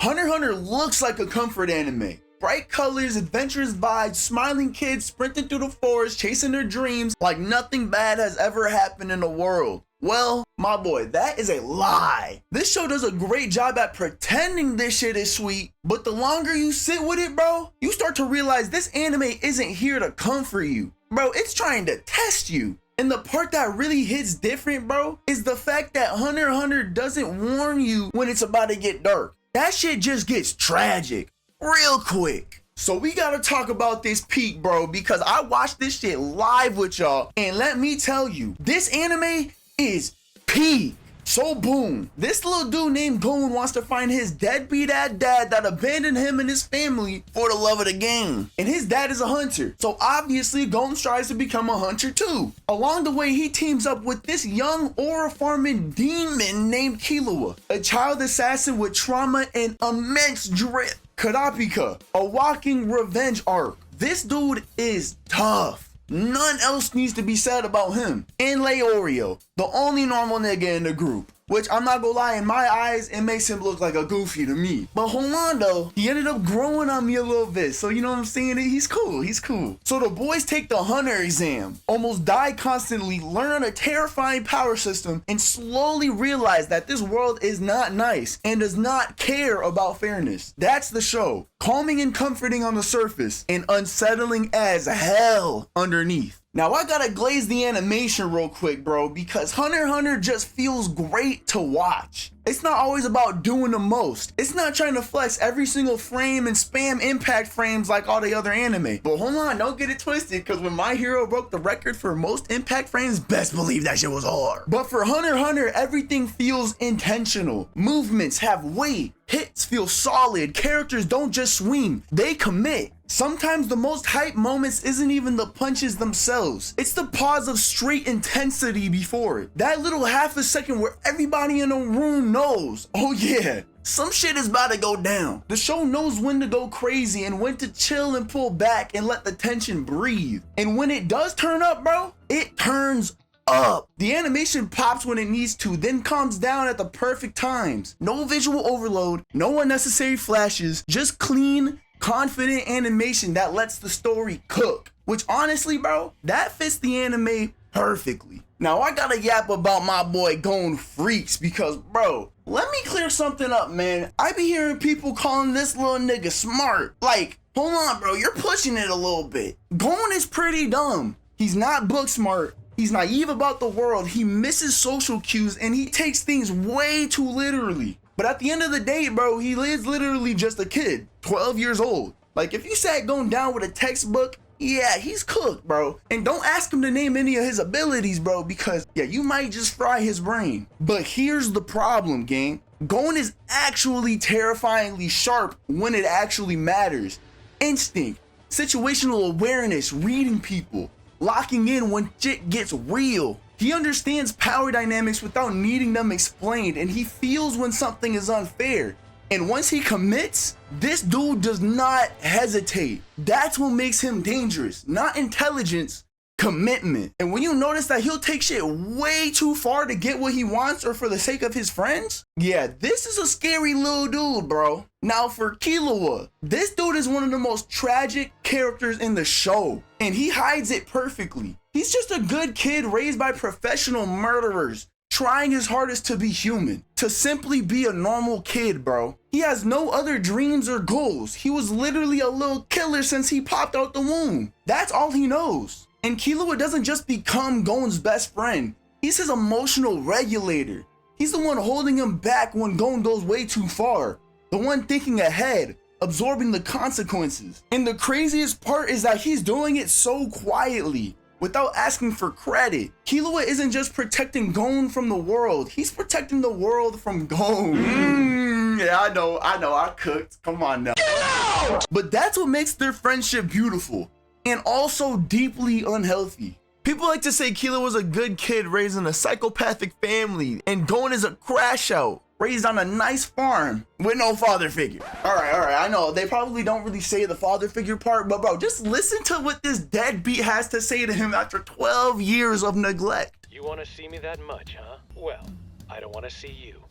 Hunter x Hunter looks like a comfort anime. Bright colors, adventurous vibes, smiling kids sprinting through the forest, chasing their dreams like nothing bad has ever happened in the world. Well, my boy, that is a lie. This show does a great job at pretending this shit is sweet, but the longer you sit with it, bro, you start to realize this anime isn't here to comfort you. Bro, it's trying to test you. And the part that really hits different, bro, is the fact that Hunter x Hunter doesn't warn you when it's about to get dark. That shit just gets tragic real quick. So we gotta talk about this peak, bro, because I watched this shit live with y'all, and let me tell you, this anime is peak. So boom, this little dude named Gon wants to find his deadbeat ass dad that abandoned him and his family for the love of the game. And his dad is a hunter, so obviously Gon tries to become a hunter too. Along the way, he teams up with this young aura farming demon named Killua, a child assassin with trauma and immense drip. Kurapika, a walking revenge arc. This dude is tough. None else needs to be said about him. And Leorio, the only normal nigga in the group. Which, I'm not gonna lie, in my eyes, it makes him look like a goofy to me. But hold on though, he ended up growing on me a little bit. So you know what I'm saying? He's cool, he's cool. So the boys take the hunter exam, almost die constantly, learn a terrifying power system, and slowly realize that this world is not nice and does not care about fairness. That's the show. Calming and comforting on the surface, and unsettling as hell underneath. Now I gotta glaze the animation real quick, bro, because Hunter x Hunter just feels great to watch. It's not always about doing the most. It's not trying to flex every single frame and spam impact frames like all the other anime. But hold on, don't get it twisted, because when My Hero broke the record for most impact frames, best believe that shit was hard. But for Hunter x Hunter, everything feels intentional. Movements have weight. Hits feel solid. Characters don't just swing, they commit. Sometimes the most hype moments isn't even the punches themselves. It's the pause of straight intensity before it. That little half a second where everybody in the room knows, oh yeah, some shit is about to go down. The show knows when to go crazy and when to chill and pull back and let the tension breathe. And when it does turn up, bro, it turns up. The animation pops when it needs to, then calms down at the perfect times. No visual overload, no unnecessary flashes, just clean, confident animation that lets the story cook. Which honestly, bro, that fits the anime perfectly. Now I gotta yap about my boy Gon Freaks because, bro, let me clear something up, man. I be hearing people calling this little nigga smart. Like, hold on, bro, you're pushing it a little bit. Gon is pretty dumb. He's not book smart. He's naive about the world. He misses social cues and he takes things way too literally. But at the end of the day, bro, he is literally just a kid, 12 years old. Like, if you sat Gon down with a textbook, yeah, he's cooked, bro. And don't ask him to name any of his abilities, bro, because, yeah, you might just fry his brain. But here's the problem, gang. Gon is actually terrifyingly sharp when it actually matters. Instinct, situational awareness, reading people, locking in when shit gets real. He understands power dynamics without needing them explained, and he feels when something is unfair. And once he commits, this dude does not hesitate. That's what makes him dangerous. Not intelligence, commitment. And when you notice that he'll take shit way too far to get what he wants or for the sake of his friends, yeah, this is a scary little dude, bro. Now for Killua, this dude is one of the most tragic characters in the show, and he hides it perfectly. He's just a good kid raised by professional murderers, trying his hardest to be human, to simply be a normal kid, bro. He has no other dreams or goals. He was literally a little killer since he popped out the womb. That's all he knows. And Killua doesn't just become Gon's best friend. He's his emotional regulator. He's the one holding him back when Gon goes way too far. The one thinking ahead, absorbing the consequences. And the craziest part is that he's doing it so quietly, without asking for credit. Killua isn't just protecting Gon from the world, he's protecting the world from Gon. Yeah, I know, I cooked. Come on now. Get out! But that's what makes their friendship beautiful, and also deeply unhealthy. People like to say Killua was a good kid raised in a psychopathic family, and Gon is a crash out, raised on a nice farm with no father figure. All right, I know they probably don't really say the father figure part, but bro, just listen to what this deadbeat has to say to him after 12 years of neglect. You want to see me that much, huh? Well, I don't want to see you.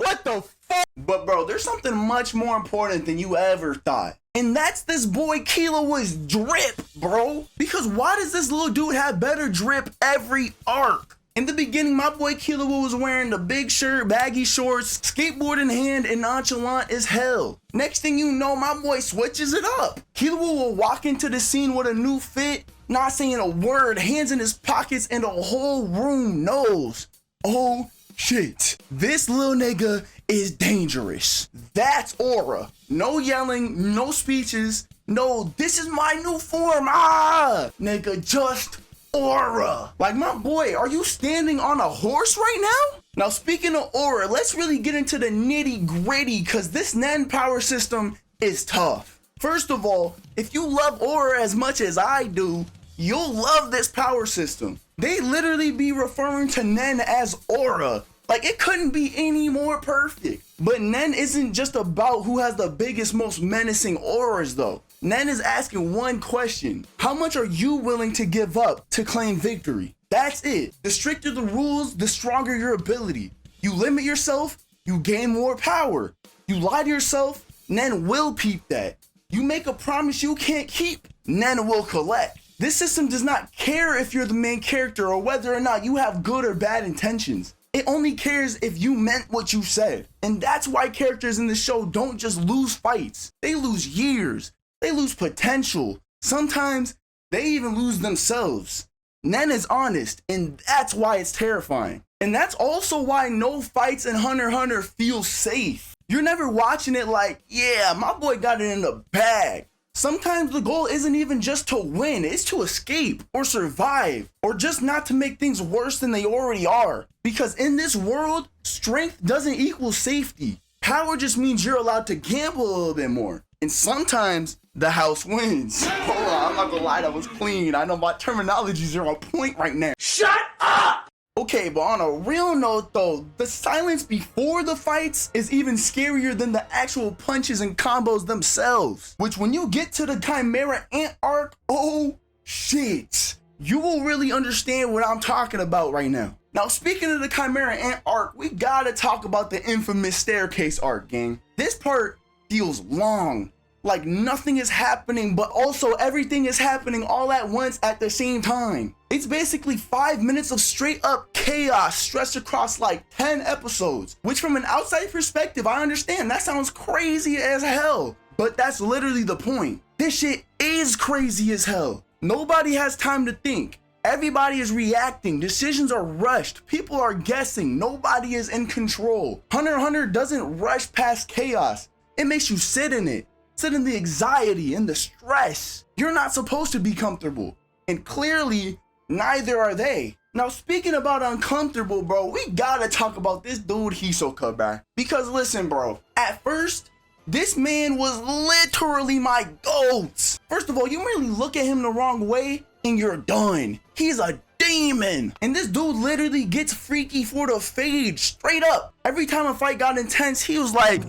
What the fuck? But bro, there's something much more important than you ever thought. And that's this boy Killua's drip, bro. Because why does this little dude have better drip every arc? In the beginning, my boy Killua was wearing the big shirt, baggy shorts, skateboard in hand, and nonchalant as hell. Next thing you know, my boy switches it up. Killua will walk into the scene with a new fit, not saying a word, hands in his pockets, and the whole room knows. Oh shit, this little nigga is dangerous. That's aura. No yelling, no speeches, no, this is my new form, nigga, just aura. Like, my boy, are you standing on a horse right now? Now, speaking of aura, let's really get into the nitty gritty, because this Nen power system is tough. First of all, if you love aura as much as I do, you'll love this power system. They literally be referring to Nen as aura. Like, it couldn't be any more perfect. But Nen isn't just about who has the biggest, most menacing auras though. Nen is asking one question: how much are you willing to give up to claim victory? That's it. The stricter the rules, the stronger your ability. You limit yourself, you gain more power. You lie to yourself, Nen will peep that. You make a promise you can't keep, Nen will collect. This system does not care if you're the main character or whether or not you have good or bad intentions. It only cares if you meant what you said. And that's why characters in the show don't just lose fights. They lose years. They lose potential. Sometimes they even lose themselves. Nen is honest, and that's why it's terrifying. And that's also why no fights in Hunter x Hunter feel safe. You're never watching it like, yeah, my boy got it in the bag. Sometimes the goal isn't even just to win, it's to escape or survive, or just not to make things worse than they already are. Because in this world, strength doesn't equal safety. Power just means you're allowed to gamble a little bit more. And sometimes the house wins. Hold on, I'm not gonna lie, that was clean. I know my terminologies are on point right now. Shut up! Okay, but on a real note though, the silence before the fights is even scarier than the actual punches and combos themselves. Which when you get to the Chimera Ant arc, oh shit, you will really understand what I'm talking about right now. Now, speaking of the Chimera Ant arc, we gotta talk about the infamous staircase arc, gang. This part feels long, like nothing is happening, but also everything is happening all at once at the same time. It's basically 5 minutes of straight up chaos stretched across like 10 episodes, which from an outside perspective, I understand that sounds crazy as hell, but that's literally the point. This shit is crazy as hell. Nobody has time to think. Everybody is reacting, decisions are rushed, people are guessing, nobody is in control. Hunter x Hunter doesn't rush past chaos. It makes you sit in it. Sit in the anxiety and the stress. You're not supposed to be comfortable. And clearly, neither are they. Now, speaking about uncomfortable, bro, we gotta talk about this dude Hisoka, bro. Because listen, bro, at first, this man was literally my goat. First of all, you really look at him the wrong way and you're done. He's a demon. And this dude literally gets freaky for the fade, straight up. Every time a fight got intense, he was like,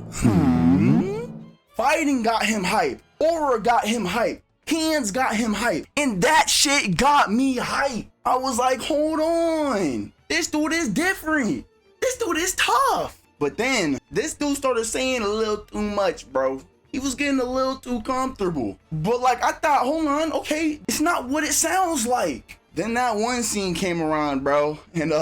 Fighting got him hype. Aura got him hype. Hands got him hype. And that shit got me hype. I was like, hold on. This dude is different. This dude is tough. But then this dude started saying a little too much, bro. He was getting a little too comfortable. But like, I thought, hold on, okay, it's not what it sounds like. Then that one scene came around, bro. And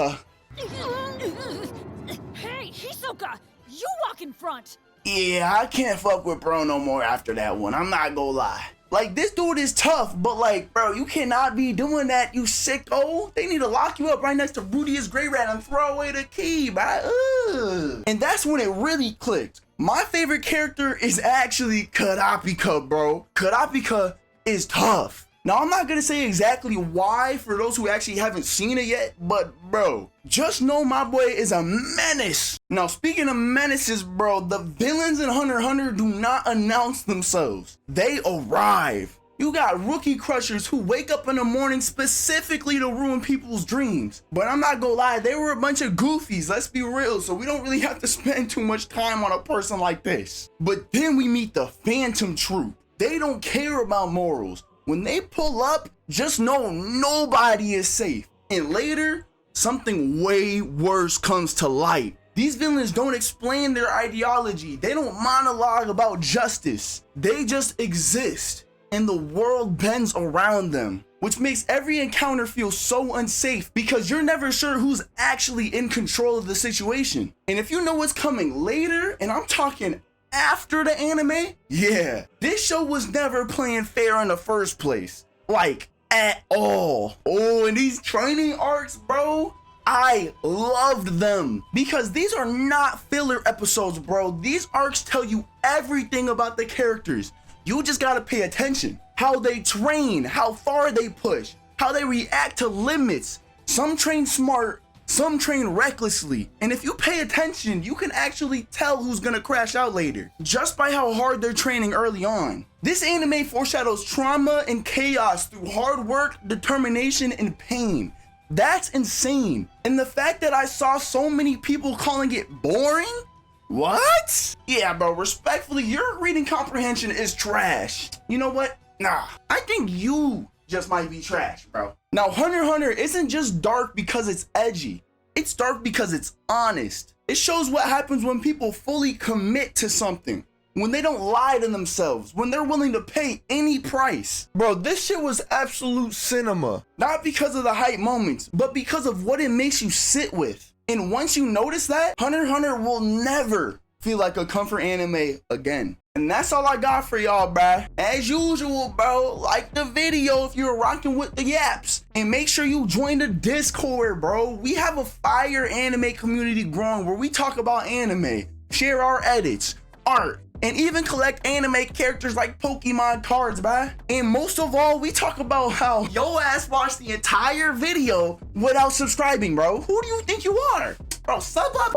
Hey, Hisoka, you walk in front. yeah, I can't fuck with bro no more after that one. I'm not gonna lie. Like, this dude is tough, but like, bro, you cannot be doing that, you sicko. They need to lock you up right next to Rudius Grey Rat and throw away the key, bro. Ugh. And that's when it really clicked. My favorite character is actually Kurapika, bro. Kurapika is tough. Now, I'm not gonna say exactly why for those who actually haven't seen it yet, but bro, just know my boy is a menace. Now, speaking of menaces, bro, the villains in Hunter x Hunter do not announce themselves. They arrive. You got rookie crushers who wake up in the morning specifically to ruin people's dreams. But I'm not gonna lie, they were a bunch of goofies, let's be real, so we don't really have to spend too much time on a person like this. But then we meet the Phantom Troop. They don't care about morals. When they pull up, just know nobody is safe. And later, something way worse comes to light. These villains don't explain their ideology. They don't monologue about justice. They just exist, and the world bends around them, which makes every encounter feel so unsafe because you're never sure who's actually in control of the situation. And if you know what's coming later, and I'm talking after the anime, yeah, this show was never playing fair in the first place. Like, at all. Oh, and these training arcs, bro, I loved them because these are not filler episodes, bro. These arcs tell you everything about the characters. You just gotta pay attention. How they train, how far they push, how they react to limits. Some train smart, some train recklessly. And if you pay attention, you can actually tell who's gonna crash out later, just by how hard they're training early on. This anime foreshadows trauma and chaos through hard work, determination, and pain. That's insane. And the fact that I saw so many people calling it boring? What? Yeah, bro, respectfully, your reading comprehension is trash. You know what? Nah, I think you just might be trash, bro. Now, Hunter x Hunter isn't just dark because it's edgy. It's dark because it's honest. It shows what happens when people fully commit to something, when they don't lie to themselves, when they're willing to pay any price. Bro, this shit was absolute cinema. Not because of the hype moments, but because of what it makes you sit with. And once you notice that, Hunter x Hunter will never feel like a comfort anime again. And that's all I got for y'all, bruh. As usual, bro, like the video if you're rocking with the yaps. And make sure you join the Discord, bro. We have a fire anime community growing where we talk about anime, share our edits, art, and even collect anime characters like Pokemon cards, bruh. And most of all, we talk about how yo ass watched the entire video without subscribing, bro. Who do you think you are? Bro, sub up.